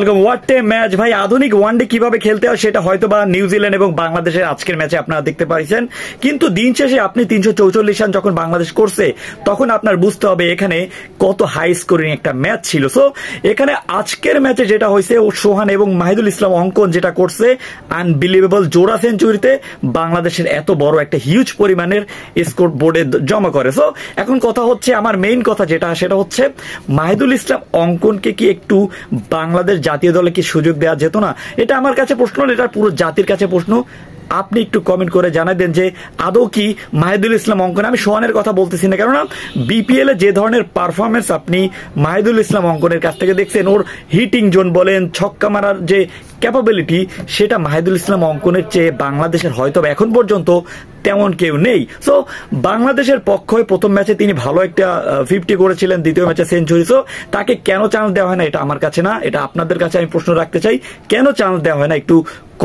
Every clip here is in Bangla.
হোয়াট এ ম্যাচ ভাই। আধুনিক ওয়ানডে কিভাবে খেলতে হয় সেটা হয়তো বা নিউজিল্যান্ড এবং বাংলাদেশের আজকের ম্যাচে আপনারা দেখতে পাইছেন, কিন্তু দিন শেষে আপনি 344 রান যখন বাংলাদেশ করছে তখন আপনার বুঝতে হবে এখানে কত হাই স্কোরিং একটা ম্যাচ ছিল। সো এখানে আজকের ম্যাচে যেটা হয়েছে ও সোহান এবং মাহিদুল ইসলাম অঙ্কন যেটা করছে আনবিলিভেবল, জোড়া সেঞ্চুরিতে বাংলাদেশের এত বড় একটা হিউজ পরিমাণের স্কোর বোর্ডে জমা করে। সো এখন কথা হচ্ছে, আমার মেইন কথা যেটা সেটা হচ্ছে মাহিদুল ইসলাম অঙ্কনকে কি একটু বাংলাদেশ জাতীয় দলে কি সুযোগ দেওয়া যেত না? এটা আমার কাছে প্রশ্ন, এটা পুরো জাতির কাছে প্রশ্ন। আপনি একটু কমেন্ট করে জানাই দেন যে আদৌ কি মাহিদুল ইসলাম অঙ্কন, আমি সোহানের কথা বলতেছি না, কেননা বিপিএল এ যে ধরনের পারফরমেন্স আপনি মাহিদুল ইসলাম অঙ্কনের কাছ থেকে দেখছেন, ওর হিটিং জোন বলেন, ছক্কা মারার যে ক্যাপাবিলিটি, সেটা মাহিদুল ইসলাম অঙ্কনের চেয়ে বাংলাদেশের হয়তো এখন পর্যন্ত তেমন কেউ নেই। সো বাংলাদেশের পক্ষে প্রথম ম্যাচে তিনি ভালো একটা 50 করেছিলেন, দ্বিতীয় ম্যাচে সেঞ্চুরি। সো তাকে কেন চান্স দেওয়া হয় না, এটা আমার কাছে না, এটা আপনাদের কাছে আমি প্রশ্ন রাখতে চাই, কেন চান্স দেওয়া হয় না? একটু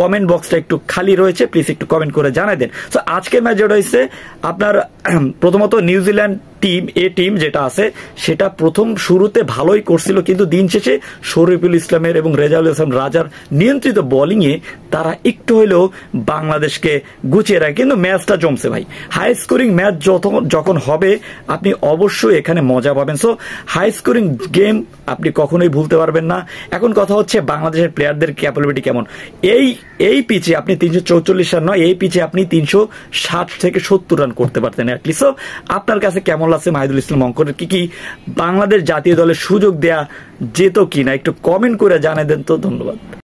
কমেন্ট বক্সটা একটু খালি রয়েছে, প্লিজ একটু কমেন্ট করে জানাই দেন। সো আজকের ম্যাচ যেটা হয়েছে আপনার প্রথমত নিউজিল্যান্ড টিম যেটা আছে সেটা প্রথম শুরুতে ভালোই করছিল, কিন্তু দিন শেষে শরীফুল ইসলামের এবং রেজাউল ইসলাম রাজার নিয়ন্ত্রিত বোলিং এ তারা একটু হলেও বাংলাদেশকে গুছিয়ে রাখে। কিন্তু ম্যাচটা জমছে ভাই, হাই স্কোরিং ম্যাচ যখন হবে আপনি অবশ্যই এখানে মজা পাবেন। সো হাই স্কোরিং গেম আপনি কখনোই ভুলতে পারবেন না। এখন কথা হচ্ছে বাংলাদেশের প্লেয়ারদের ক্যাপাবিলিটি কেমন। এই পিচে আপনি 344 রান নয়, এই পিচে আপনি 360 থেকে 70 রান করতে পারতেন অ্যাটলিস্ট। আপনার কাছে কেমন লাগছে মাহিদুল ইসলাম অঙ্কনের কি বাংলাদেশ জাতীয় দলের সুযোগ দেয়া যেত কিনা, একটু কমেন্ট করে জানিয়ে দেন তো। ধন্যবাদ।